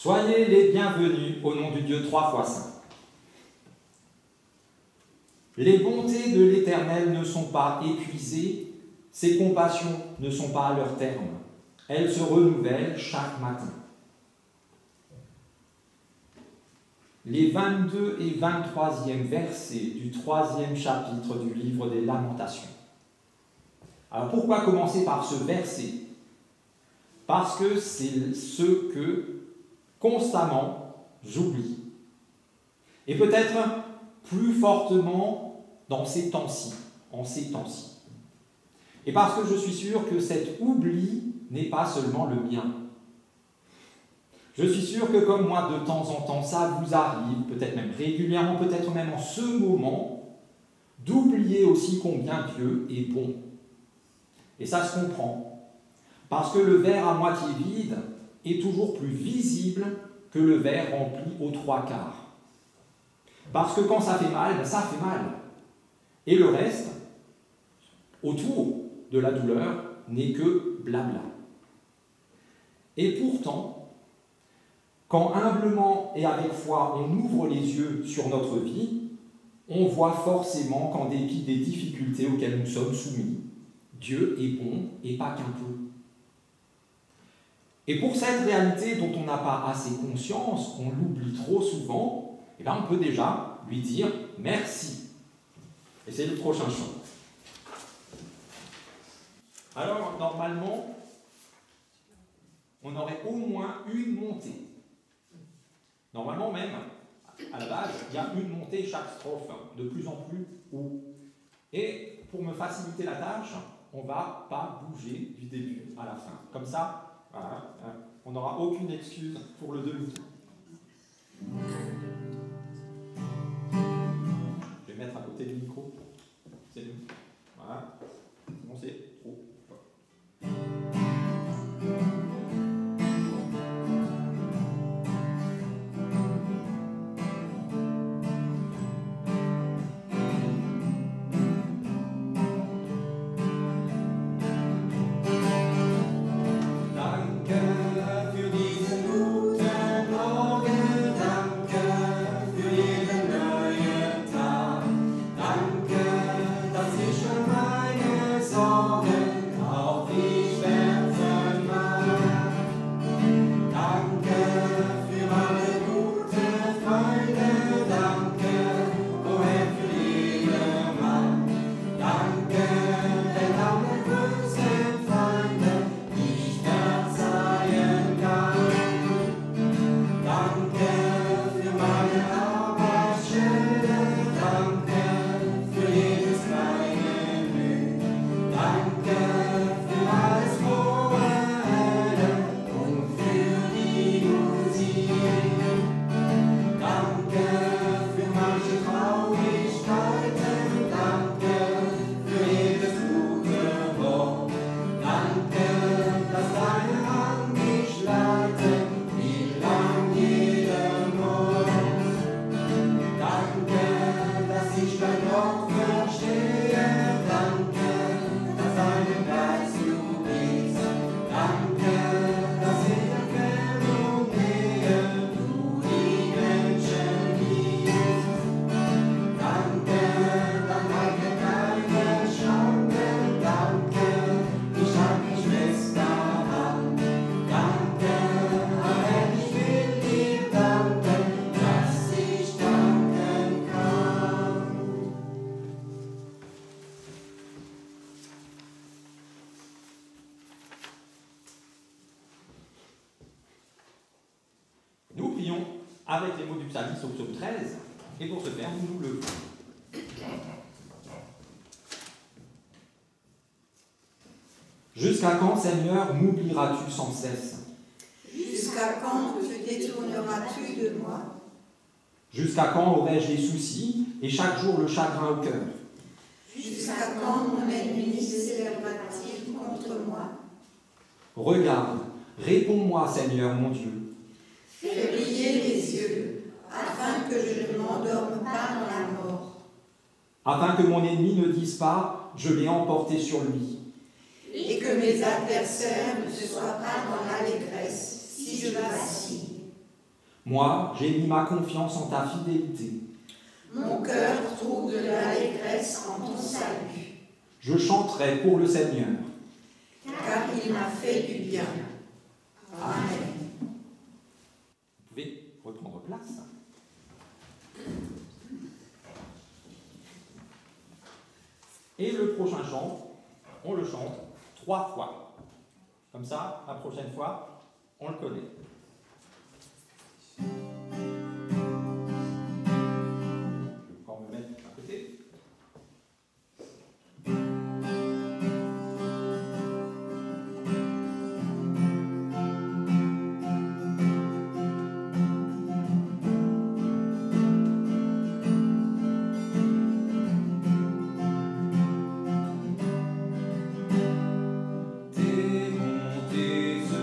Soyez les bienvenus au nom du Dieu 3 fois saint. Les bontés de l'Éternel ne sont pas épuisées, ses compassions ne sont pas à leur terme. Elles se renouvellent chaque matin. Les 22 et 23e versets du 3e chapitre du livre des Lamentations. Alors pourquoi commencer par ce verset? Parce que c'est ce que constamment j'oublie. Et peut-être plus fortement dans ces temps-ci, en ces temps-ci. Et parce que je suis sûr que cet oubli n'est pas seulement le mien. Je suis sûr que comme moi, de temps en temps, ça vous arrive, peut-être même régulièrement, peut-être même en ce moment, d'oublier aussi combien Dieu est bon. Et ça se comprend, parce que le verre à moitié vide est toujours plus visible que le verre rempli aux 3/4. Parce que quand ça fait mal, ça fait mal. Et le reste, autour de la douleur, n'est que blabla. Et pourtant, quand humblement et avec foi on ouvre les yeux sur notre vie, on voit forcément qu'en dépit des difficultés auxquelles nous sommes soumis, Dieu est bon et pas qu'un peu. Et pour cette réalité dont on n'a pas assez conscience, on l'oublie trop souvent, et là on peut déjà lui dire merci. Et c'est le prochain chant. Alors normalement, on aurait au moins une montée. Normalement même, à la base, il y a une montée chaque strophe, de plus en plus haut. Et pour me faciliter la tâche, on ne va pas bouger du début à la fin. Comme ça, voilà, on n'aura aucune excuse pour le demi-tour. Je vais mettre à côté du micro. C'est mieux. Voilà. Bon, c'est trop. Danke für diesen guten avec les mots du psalmiste au psaume 13, et pour ce faire, nous le levons. Jusqu'à quand, Seigneur, m'oublieras-tu sans cesse? Jusqu'à quand te détourneras-tu de moi? Jusqu'à quand aurai-je des soucis et chaque jour le chagrin au cœur? Jusqu'à quand mon ennemi s'élèvera-t-il contre moi? Regarde, réponds-moi, Seigneur mon Dieu. Fais briller les yeux, afin que je ne m'endorme pas dans la mort. Afin que mon ennemi ne dise pas, je l'ai emporté sur lui. Et que mes adversaires ne soient pas dans l'allégresse, si je vacille. Moi, j'ai mis ma confiance en ta fidélité. Mon cœur trouve de l'allégresse en ton salut. Je chanterai pour le Seigneur. Car il m'a fait du bien. Amen. Vous pouvez reprendre place. Et le prochain chant, on le chante 3 fois. Comme ça, la prochaine fois, on le connaît. Je vais encore me mettre à côté. Tes bontés se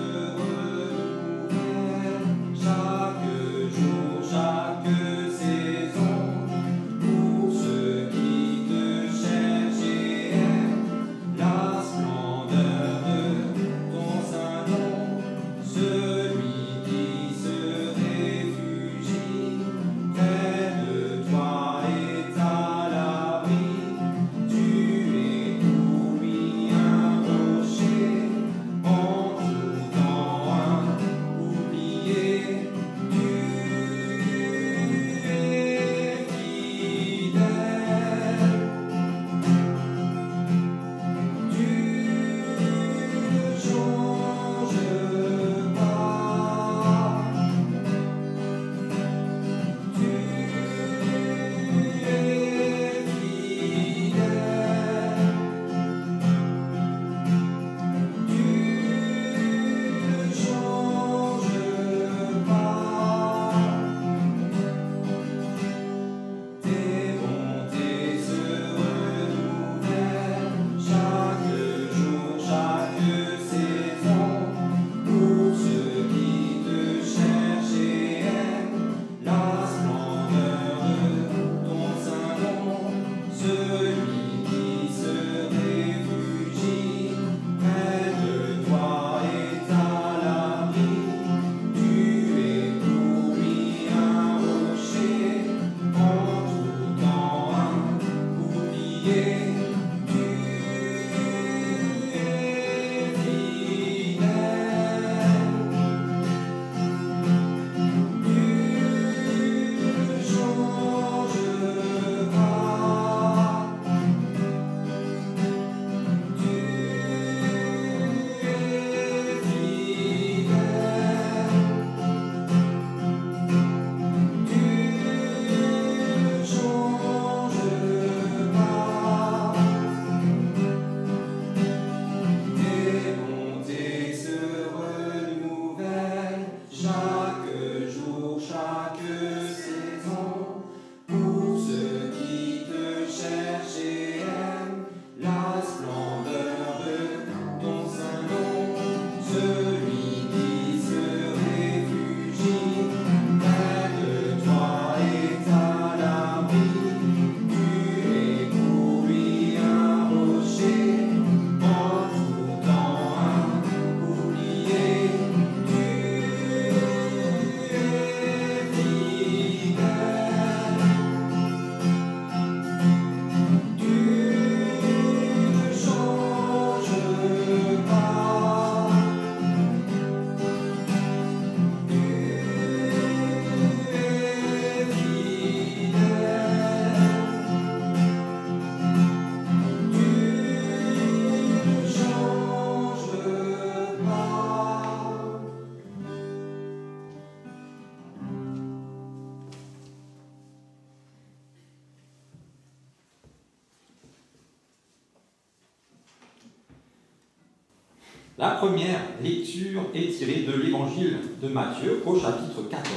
La première lecture est tirée de l'évangile de Matthieu au chapitre 14.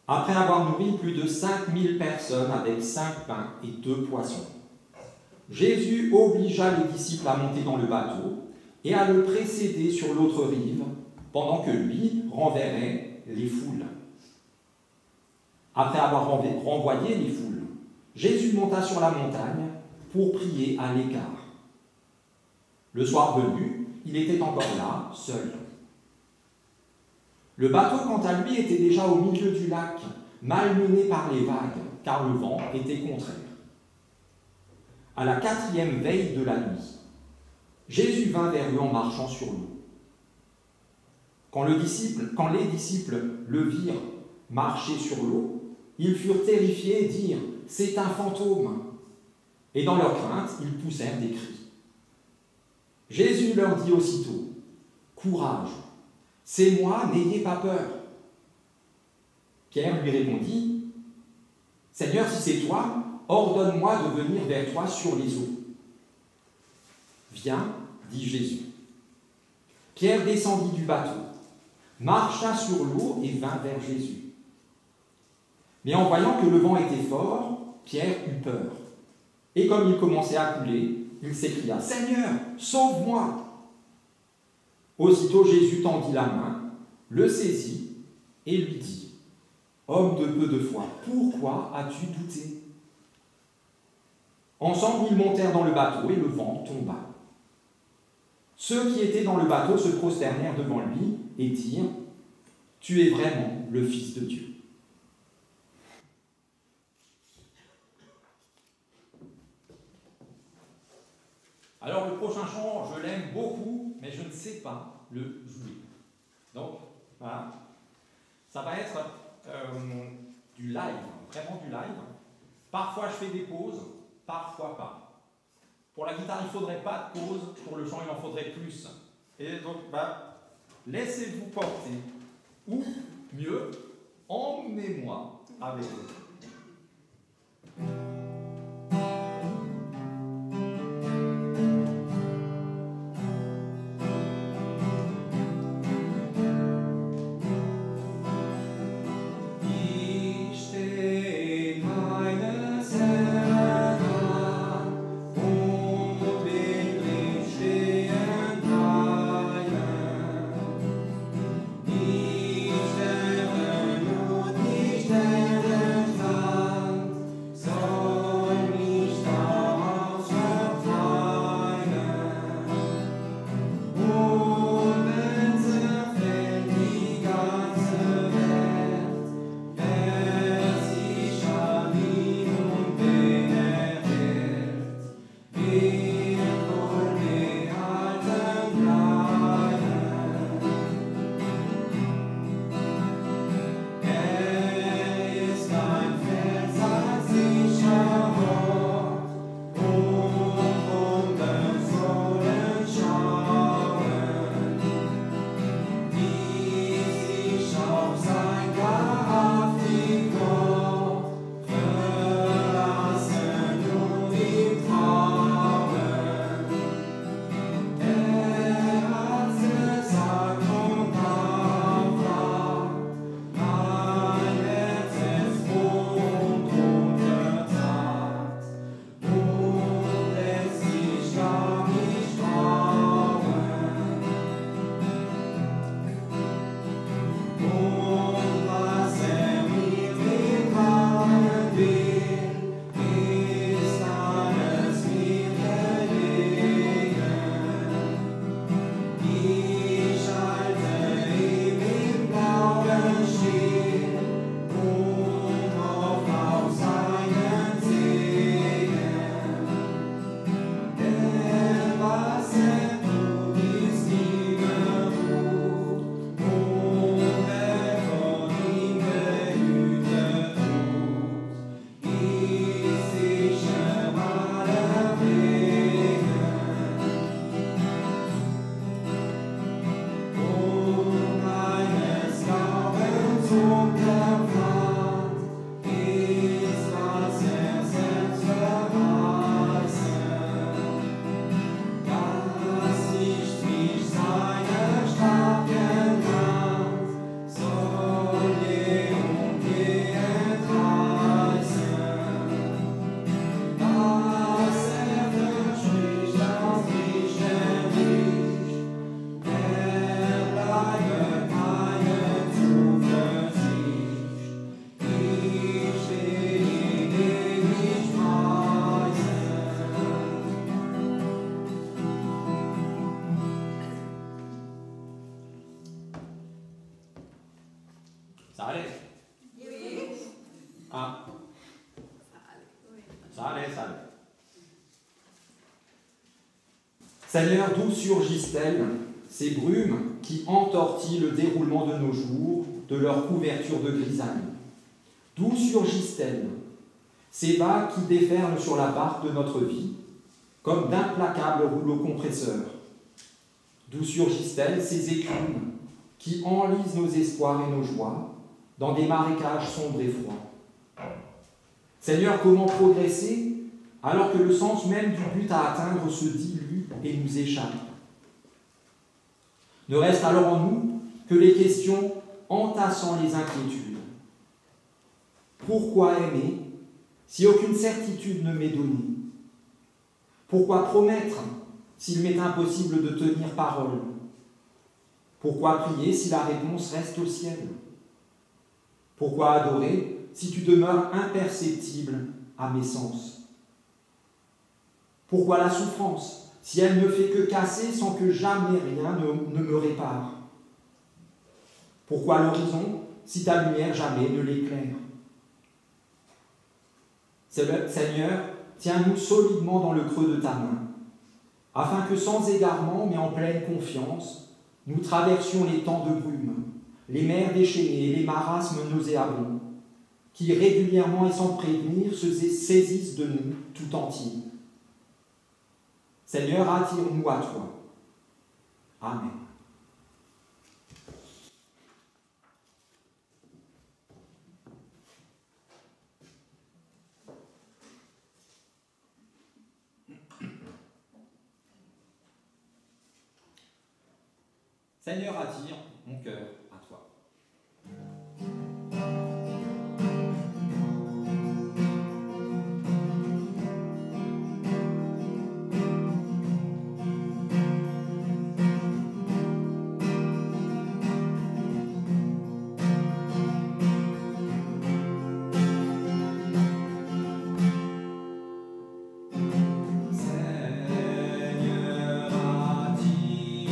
Après avoir nourri plus de 5000 personnes avec 5 pains et 2 poissons, Jésus obligea les disciples à monter dans le bateau et à le précéder sur l'autre rive, pendant que lui renverrait les foules. Après avoir renvoyé les foules, Jésus monta sur la montagne pour prier à l'écart. Le soir venu, il était encore là, seul. Le bateau, quant à lui, était déjà au milieu du lac, malmené par les vagues, car le vent était contraire. À la 4e veille de la nuit, Jésus vint vers eux en marchant sur l'eau. Quand les disciples le virent marcher sur l'eau, ils furent terrifiés et dirent « C'est un fantôme !» Et dans leur crainte, ils poussèrent des cris. Jésus leur dit aussitôt « Courage, c'est moi, n'ayez pas peur. » Pierre lui répondit « Seigneur, si c'est toi, ordonne-moi de venir vers toi sur les eaux. » « Viens, dit Jésus. Pierre descendit du bateau, marcha sur l'eau et vint vers Jésus. Mais en voyant que le vent était fort, Pierre eut peur. Et comme il commençait à couler, il s'écria « Seigneur, sauve-moi !» Aussitôt Jésus tendit la main, le saisit et lui dit « Homme de peu de foi, pourquoi as-tu douté ?» Ensemble, ils montèrent dans le bateau et le vent tomba. Ceux qui étaient dans le bateau se prosternèrent devant lui et dirent « Tu es vraiment le Fils de Dieu. » Alors le prochain chant, je l'aime beaucoup, mais je ne sais pas le jouer. Donc, voilà. Ça va être du live, vraiment du live. Parfois je fais des pauses, parfois pas. Pour la guitare, il ne faudrait pas de pause, pour le chant, il en faudrait plus. Et donc, laissez-vous porter, ou mieux, emmenez-moi avec vous. Sterren Ça allait. Oui. Ah. Ça allait. Seigneur, d'où surgissent-elles, ces brumes qui entortillent le déroulement de nos jours, de leur couverture de grisaille? D'où surgissent-elles, ces vagues qui déferlent sur la barque de notre vie, comme d'implacables rouleaux compresseurs? D'où surgissent-elles, ces écumes qui enlisent nos espoirs et nos joies dans des marécages sombres et froids? Seigneur, comment progresser alors que le sens même du but à atteindre se dilue et nous échappe? Ne reste alors en nous que les questions entassant les inquiétudes. Pourquoi aimer si aucune certitude ne m'est donnée? Pourquoi promettre s'il m'est impossible de tenir parole? Pourquoi prier si la réponse reste au ciel? Pourquoi adorer si tu demeures imperceptible à mes sens? Pourquoi la souffrance si elle ne fait que casser sans que jamais rien ne me répare? Pourquoi l'horizon si ta lumière jamais ne l'éclaire? Seigneur, tiens-nous solidement dans le creux de ta main, afin que sans égarement, mais en pleine confiance, nous traversions les temps de brume, les mers déchaînées et les marasmes nauséabonds, qui régulièrement et sans prévenir se saisissent de nous tout entiers. Seigneur, attire-nous à toi. Amen. Seigneur, attire mon cœur à toi. Seigneur, attire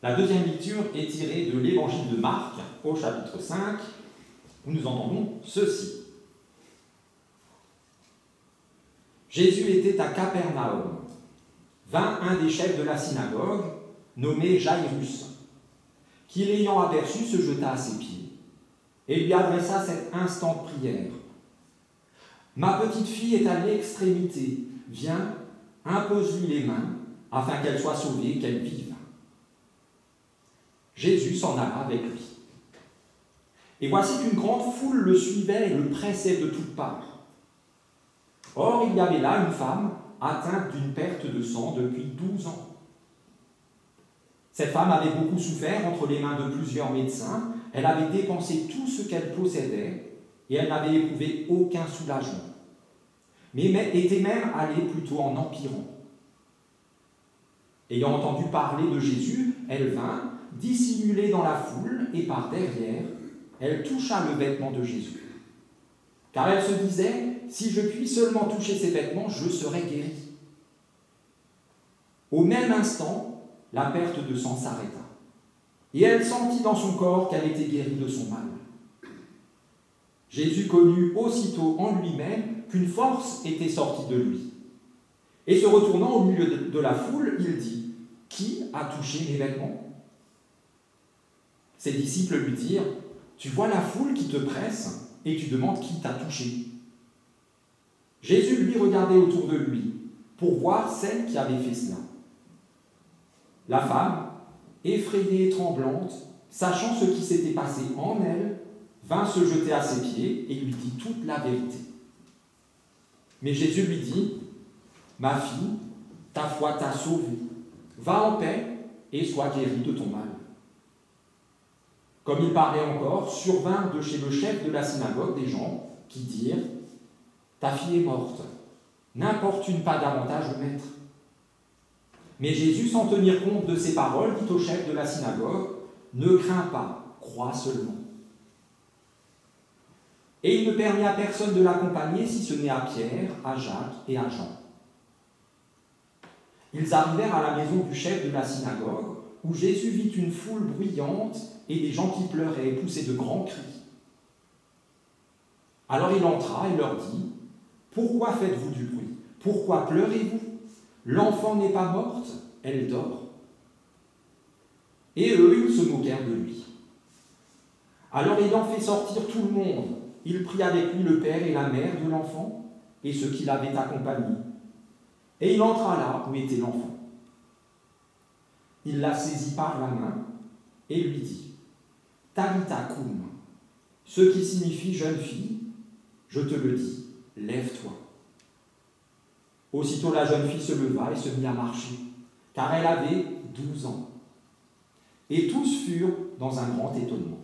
La deuxième lecture est tirée de l'évangile de Marc, au chapitre 5, où nous entendons ceci. Jésus était à Capernaum. Vint un des chefs de la synagogue, nommé Jairus, qui, l'ayant aperçu, se jeta à ses pieds et lui adressa cette instante prière. « Ma petite fille est à l'extrémité. Viens, impose-lui les mains, afin qu'elle soit sauvée, qu'elle vive. » Jésus s'en alla avec lui. Et voici qu'une grande foule le suivait et le pressait de toutes parts. Or, il y avait là une femme atteinte d'une perte de sang depuis 12 ans. Cette femme avait beaucoup souffert entre les mains de plusieurs médecins. Elle avait dépensé tout ce qu'elle possédait et elle n'avait éprouvé aucun soulagement, mais était même allée plutôt en empirant. Ayant entendu parler de Jésus, elle vint, dissimulée dans la foule, et par derrière, elle toucha le vêtement de Jésus. Car elle se disait, si je puis seulement toucher ses vêtements, je serai guérie. Au même instant, la perte de sang s'arrêta. Et elle sentit dans son corps qu'elle était guérie de son mal. Jésus connut aussitôt en lui-même qu'une force était sortie de lui. Et se retournant au milieu de la foule, il dit, « Qui a touché mes vêtements ?» Ses disciples lui dirent, « Tu vois la foule qui te presse et tu demandes qui t'a touché. » Jésus lui regardait autour de lui pour voir celle qui avait fait cela. La femme, effrayée et tremblante, sachant ce qui s'était passé en elle, vint se jeter à ses pieds et lui dit toute la vérité. Mais Jésus lui dit, « Ma fille, ta foi t'a sauvée. Va en paix et sois guérie de ton mal. » Comme il parlait encore, survinrent de chez le chef de la synagogue des gens qui dirent, « Ta fille est morte. N'importune pas davantage le maître. » Mais Jésus, sans tenir compte de ces paroles, dit au chef de la synagogue, « Ne crains pas, crois seulement. » Et il ne permit à personne de l'accompagner, si ce n'est à Pierre, à Jacques et à Jean. Ils arrivèrent à la maison du chef de la synagogue, où Jésus vit une foule bruyante et des gens qui pleuraient et poussaient de grands cris. Alors il entra et leur dit, « Pourquoi faites-vous du bruit? Pourquoi pleurez-vous? L'enfant n'est pas morte, elle dort. » Et eux, ils se moquèrent de lui. Alors ayant fait sortir tout le monde, il prit avec lui le père et la mère de l'enfant et ceux qui l'avaient accompagné. Et il entra là où était l'enfant. Il la saisit par la main et lui dit, « Talitha koum », ce qui signifie « jeune fille, je te le dis, lève-toi ». Aussitôt la jeune fille se leva et se mit à marcher, car elle avait 12 ans. Et tous furent dans un grand étonnement.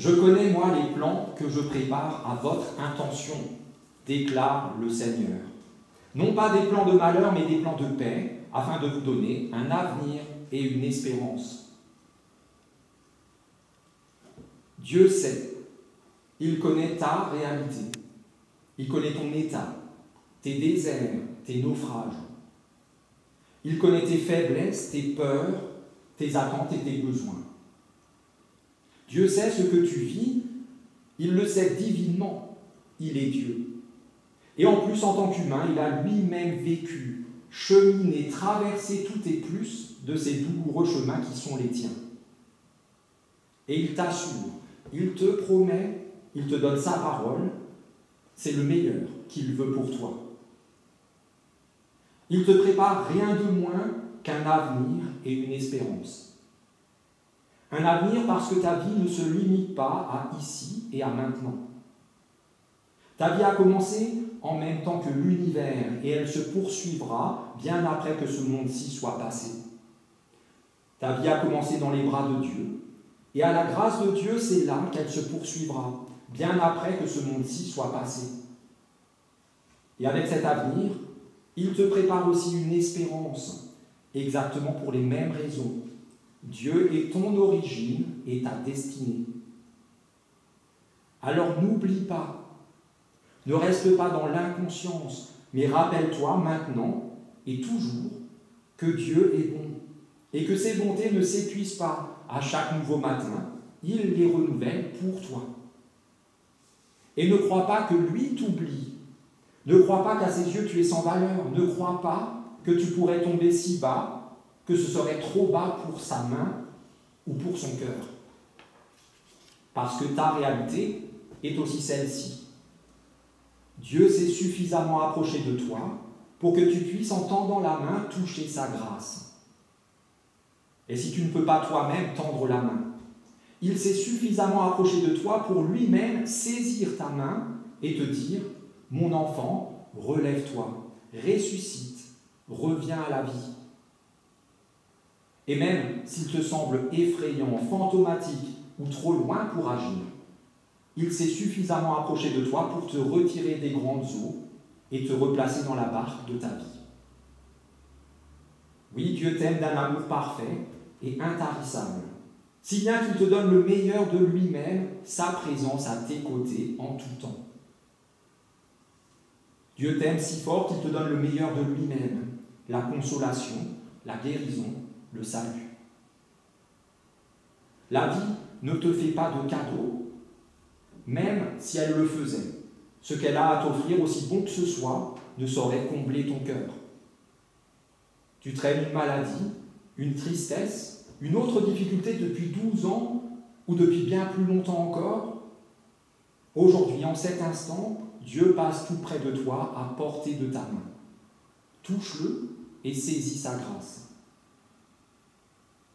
Je connais, moi, les plans que je prépare à votre intention, déclare le Seigneur. Non pas des plans de malheur, mais des plans de paix, afin de vous donner un avenir et une espérance. Dieu sait, il connaît ta réalité, il connaît ton état, tes déserts, tes naufrages. Il connaît tes faiblesses, tes peurs, tes attentes et tes besoins. Dieu sait ce que tu vis, il le sait divinement, il est Dieu. Et en plus, en tant qu'humain, il a lui-même vécu, cheminé, traversé tout et plus de ces douloureux chemins qui sont les tiens. Et il t'assure, il te promet, il te donne sa parole, c'est le meilleur qu'il veut pour toi. Il te prépare rien de moins qu'un avenir et une espérance. Un avenir parce que ta vie ne se limite pas à ici et à maintenant. Ta vie a commencé en même temps que l'univers et elle se poursuivra bien après que ce monde-ci soit passé. Ta vie a commencé dans les bras de Dieu et à la grâce de Dieu, c'est là qu'elle se poursuivra bien après que ce monde-ci soit passé. Et avec cet avenir, il te prépare aussi une espérance, exactement pour les mêmes raisons. Dieu est ton origine et ta destinée. Alors n'oublie pas, ne reste pas dans l'inconscience, mais rappelle-toi maintenant et toujours que Dieu est bon et que ses bontés ne s'épuisent pas à chaque nouveau matin, il les renouvelle pour toi. Et ne crois pas que lui t'oublie. Ne crois pas qu'à ses yeux tu es sans valeur. Ne crois pas que tu pourrais tomber si bas, que ce serait trop bas pour sa main ou pour son cœur. Parce que ta réalité est aussi celle-ci. Dieu s'est suffisamment approché de toi pour que tu puisses, en tendant la main, toucher sa grâce. Et si tu ne peux pas toi-même tendre la main, il s'est suffisamment approché de toi pour lui-même saisir ta main et te dire « Mon enfant, relève-toi, ressuscite, reviens à la vie. » Et même s'il te semble effrayant, fantomatique ou trop loin pour agir, il s'est suffisamment approché de toi pour te retirer des grandes eaux et te replacer dans la barque de ta vie. Oui, Dieu t'aime d'un amour parfait et intarissable, si bien qu'il te donne le meilleur de lui-même, sa présence à tes côtés en tout temps. Dieu t'aime si fort qu'il te donne le meilleur de lui-même, la consolation, la guérison, le salut. La vie ne te fait pas de cadeaux, même si elle le faisait. Ce qu'elle a à t'offrir, aussi bon que ce soit, ne saurait combler ton cœur. Tu traînes une maladie, une tristesse, une autre difficulté depuis 12 ans ou depuis bien plus longtemps encore. Aujourd'hui, en cet instant, Dieu passe tout près de toi à portée de ta main. Touche-le et saisis sa grâce.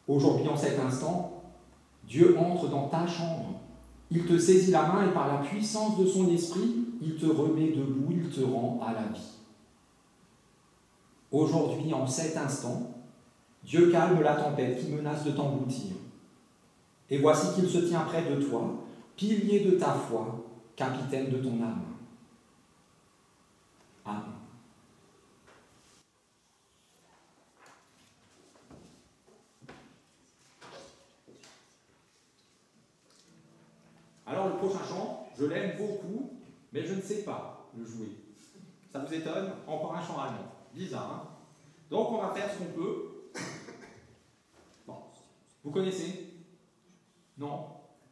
Aujourd'hui, en cet instant, Dieu entre dans ta chambre. Il te saisit la main et par la puissance de son esprit, il te remet debout, il te rend à la vie. Aujourd'hui, en cet instant, Dieu calme la tempête qui menace de t'engloutir. Et voici qu'il se tient près de toi, pilier de ta foi, capitaine de ton âme. Amen. Alors le prochain chant, je l'aime beaucoup, mais je ne sais pas le jouer. Ça vous étonne? Encore un chant allemand. Bizarre, hein? Donc on va faire ce qu'on peut. Bon. Vous connaissez? Non?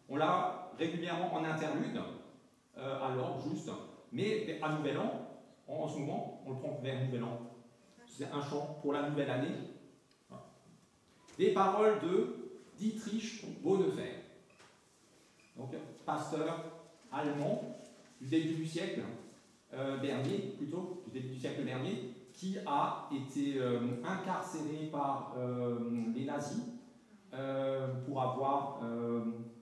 On l'a régulièrement en interlude, alors juste, mais à Nouvel An, en ce moment, on le prend vers Nouvel An. C'est un chant pour la nouvelle année. Voilà. Des paroles de Dietrich Bonhoeffer. Donc, pasteur allemand du début du siècle dernier, plutôt, du début du siècle dernier, qui a été incarcéré par les nazis pour avoir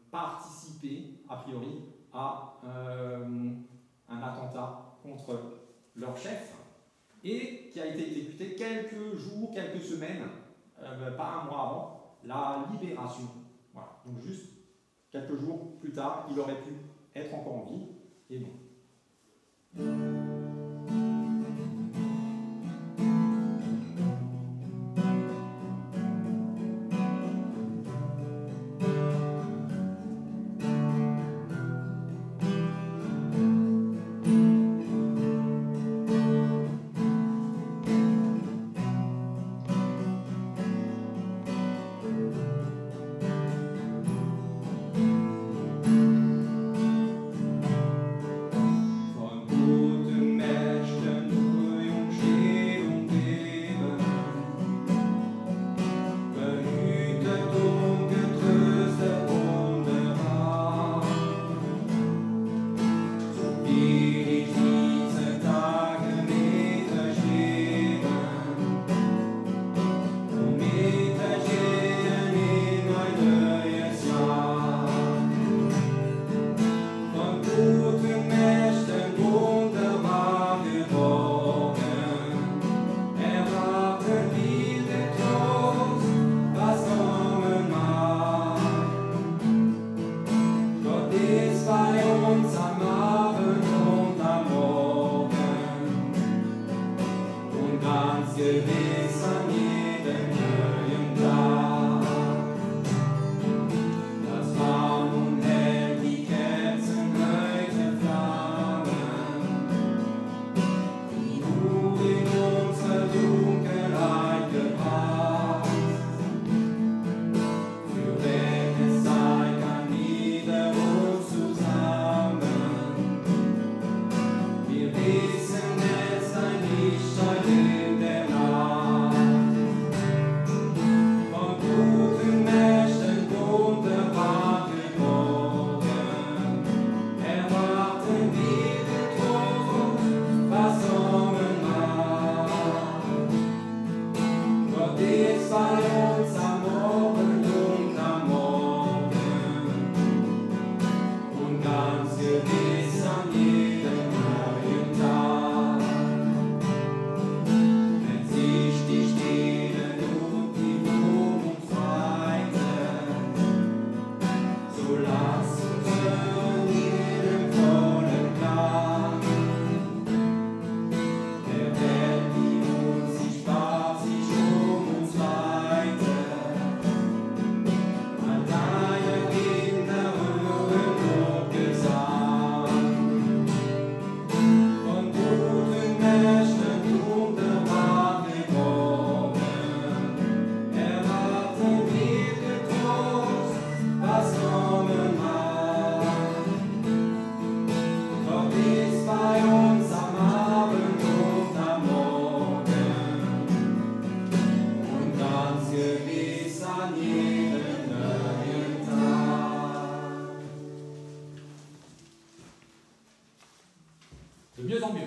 participé, a priori, à un attentat contre leur chef, et qui a été exécuté quelques jours, quelques semaines, pas un mois avant la libération. Voilà, donc juste quelques jours plus tard, il aurait pu être encore en vie, et non. De mieux en mieux.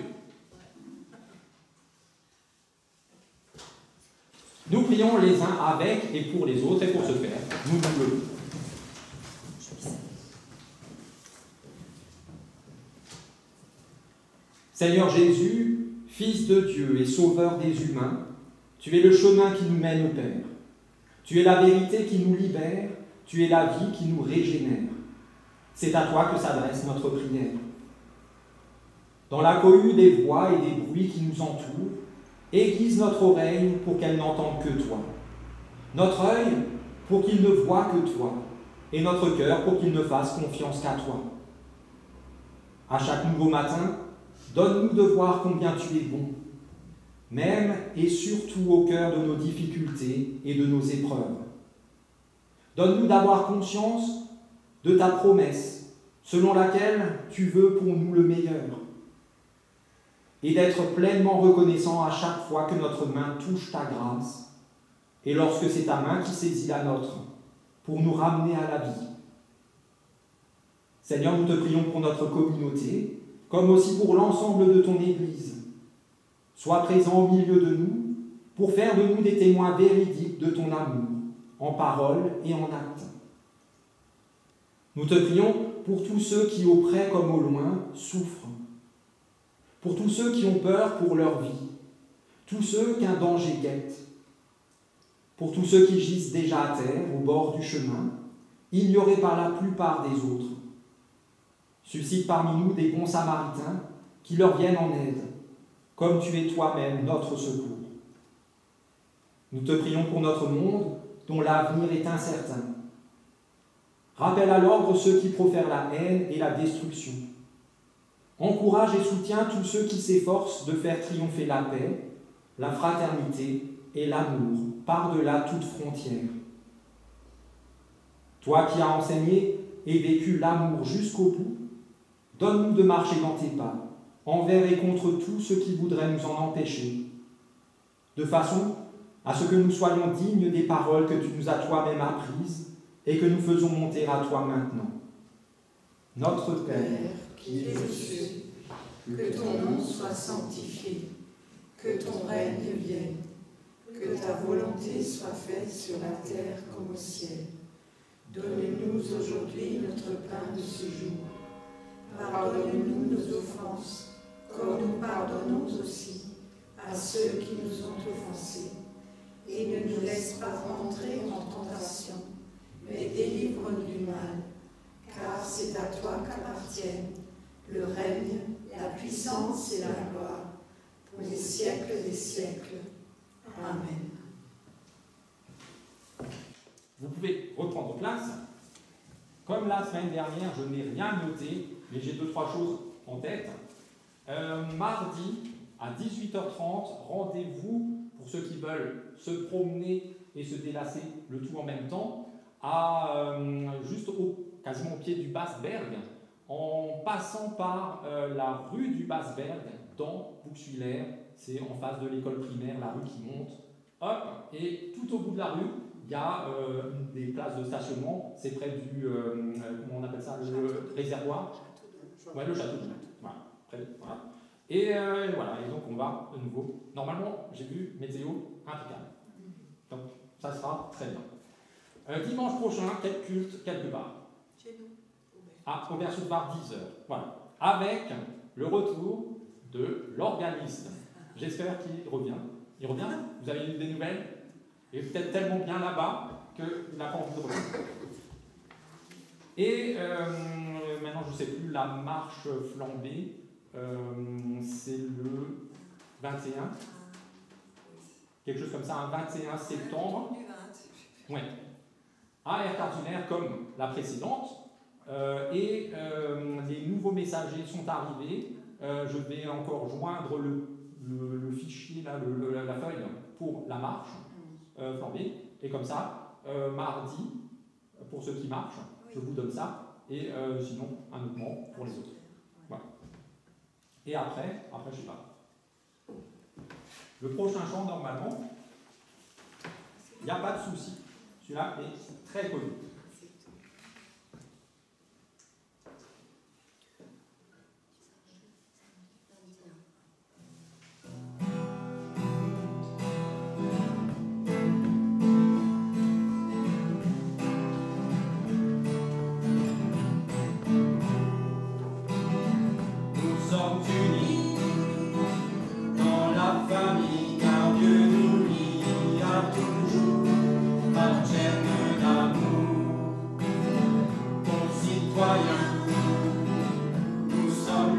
Nous prions les uns avec et pour les autres, et pour ce faire, nous nous levons. Seigneur Jésus, Fils de Dieu et Sauveur des humains, tu es le chemin qui nous mène au Père. Tu es la vérité qui nous libère, tu es la vie qui nous régénère. C'est à toi que s'adresse notre prière. Dans la cohue des voix et des bruits qui nous entourent, aiguise notre oreille pour qu'elle n'entende que toi, notre œil pour qu'il ne voie que toi, et notre cœur pour qu'il ne fasse confiance qu'à toi. À chaque nouveau matin, donne-nous de voir combien tu es bon, même et surtout au cœur de nos difficultés et de nos épreuves. Donne-nous d'avoir conscience de ta promesse, selon laquelle tu veux pour nous le meilleur, et d'être pleinement reconnaissant à chaque fois que notre main touche ta grâce, et lorsque c'est ta main qui saisit la nôtre, pour nous ramener à la vie. Seigneur, nous te prions pour notre communauté, comme aussi pour l'ensemble de ton Église. Sois présent au milieu de nous, pour faire de nous des témoins véridiques de ton amour, en parole et en acte. Nous te prions pour tous ceux qui, au près comme au loin, souffrent, pour tous ceux qui ont peur pour leur vie, tous ceux qu'un danger guette, pour tous ceux qui gisent déjà à terre, au bord du chemin, ignorés par la plupart des autres. Suscite parmi nous des bons samaritains qui leur viennent en aide, comme tu es toi-même notre secours. Nous te prions pour notre monde, dont l'avenir est incertain. Rappelle à l'ordre ceux qui profèrent la haine et la destruction. Encourage et soutiens tous ceux qui s'efforcent de faire triompher la paix, la fraternité et l'amour par-delà toute frontière. Toi qui as enseigné et vécu l'amour jusqu'au bout, donne-nous de marcher dans tes pas, envers et contre tous ceux qui voudraient nous en empêcher, de façon à ce que nous soyons dignes des paroles que tu nous as toi-même apprises et que nous faisons monter à toi maintenant. Notre Père, qui es aux cieux, que ton nom soit sanctifié, que ton règne vienne, que ta volonté soit faite sur la terre comme au ciel. Donne-nous aujourd'hui notre pain de ce jour. Pardonne-nous nos offenses, comme nous pardonnons aussi à ceux qui nous ont offensés. Et ne nous laisse pas entrer en tentation, mais délivre-nous du mal, car c'est à toi qu'appartiennent le règne, la puissance et la gloire, pour les siècles des siècles. Amen. Vous pouvez reprendre place. Comme la semaine dernière, je n'ai rien noté, mais j'ai 2-3 choses en tête. Mardi, à 18h30, rendez-vous, pour ceux qui veulent se promener et se délasser le tout en même temps, juste quasiment au pied du Basberg, en passant par la rue du Basberg, dans Bouxwiller. C'est en face de l'école primaire, la rue qui monte. Hop, et tout au bout de la rue, il y a des places de stationnement. C'est près du, comment on appelle ça, le réservoir. Ouais, le château de Nantes. Voilà, voilà. Et voilà, et donc on va de nouveau. Normalement, j'ai vu météo impeccable. Donc ça sera très bien. Dimanche prochain, quel culte quelque part? Chez nous. Au Aubert-sous-Var, 10h. Voilà. Avec le retour de l'organiste. J'espère qu'il revient. Il revient? Vous avez eu des nouvelles? Il est peut-être tellement bien là-bas qu'il n'a pas envie de revenir. Et maintenant, je ne sais plus, la marche flambée, c'est le 21. Quelque chose comme ça, un 21 septembre. Oui. À Air comme la précédente. Et les nouveaux messagers sont arrivés. Je vais encore joindre le fichier, là, la feuille pour la marche flambée. Et comme ça, mardi, pour ceux qui marchent, je vous donne ça. Et sinon, un autre moment pour les autres. Voilà. Et après, je sais pas. Le prochain chant, normalement, il n'y a pas de souci. Celui-là est très connu. Nous sommes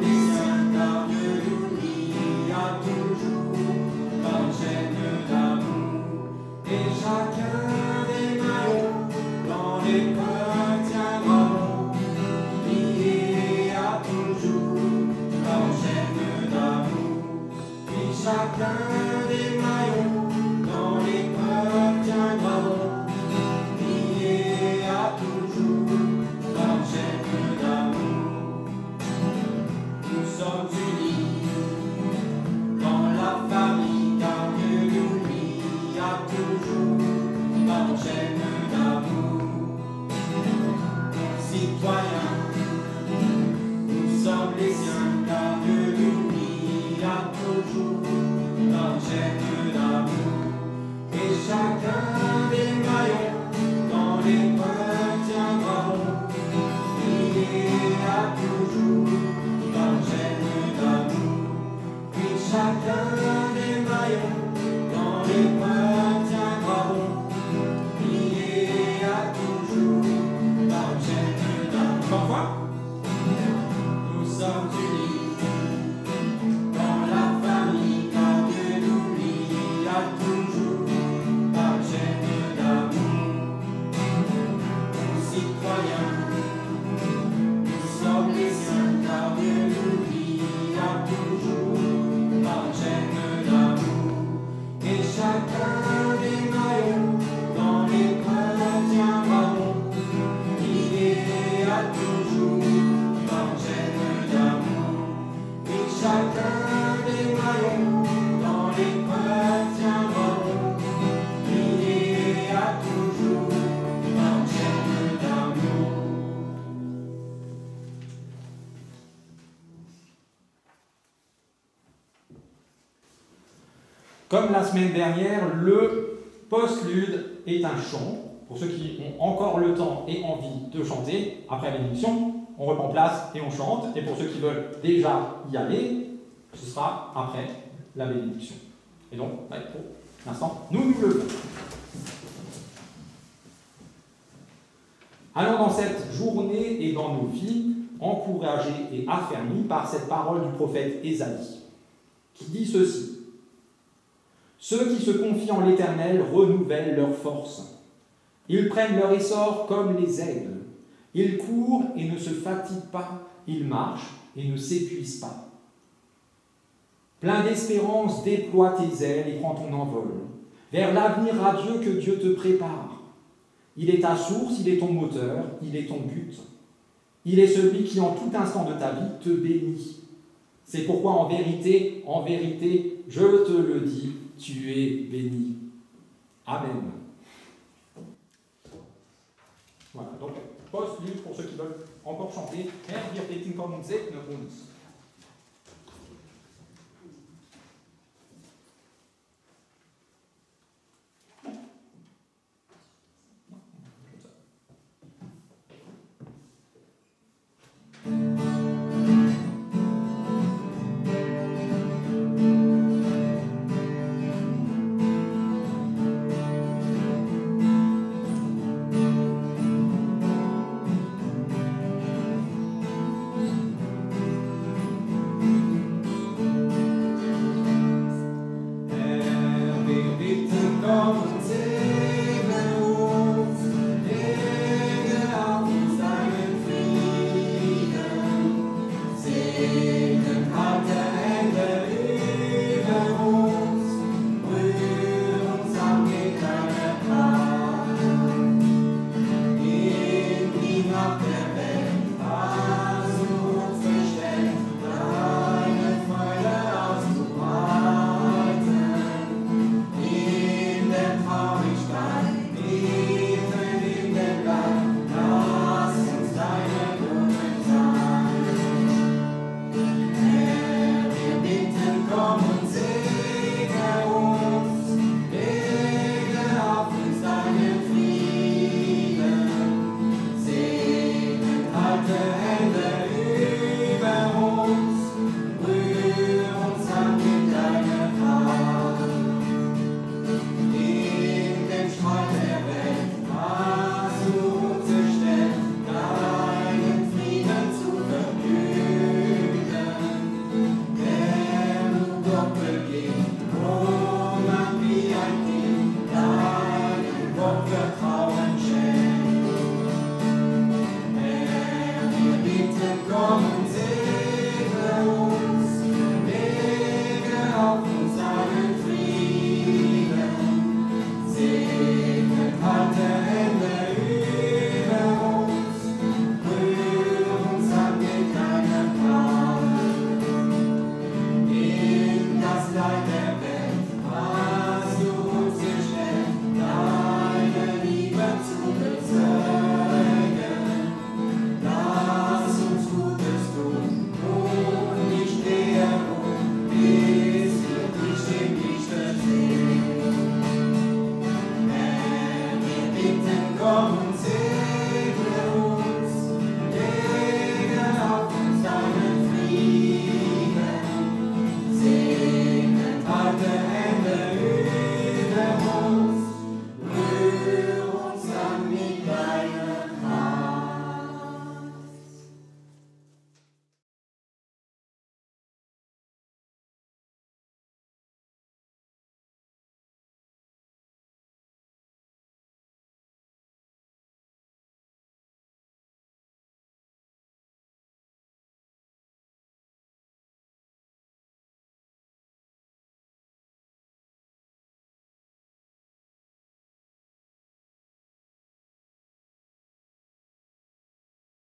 les siens, car Dieu nous lie à toujours. Comme la semaine dernière, le postlude est un chant. Pour ceux qui ont encore le temps et envie de chanter, après la bénédiction, on reprend place et on chante. Et pour ceux qui veulent déjà y aller, ce sera après la bénédiction. Et donc, pour l'instant, nous nous levons. Allons dans cette journée et dans nos vies, encouragés et affermis par cette parole du prophète Ésaïe, qui dit ceci. Ceux qui se confient en l'Éternel renouvellent leur force. Ils prennent leur essor comme les aigles. Ils courent et ne se fatiguent pas. Ils marchent et ne s'épuisent pas. Plein d'espérance, déploie tes ailes et prends ton envol. Vers l'avenir radieux que Dieu te prépare. Il est ta source, il est ton moteur, il est ton but. Il est celui qui, en tout instant de ta vie, te bénit. C'est pourquoi, en vérité, je te le dis, tu es béni. Amen. Voilà, donc, Postlude, pour ceux qui veulent encore chanter, Herr, wir beten, komm und segne uns.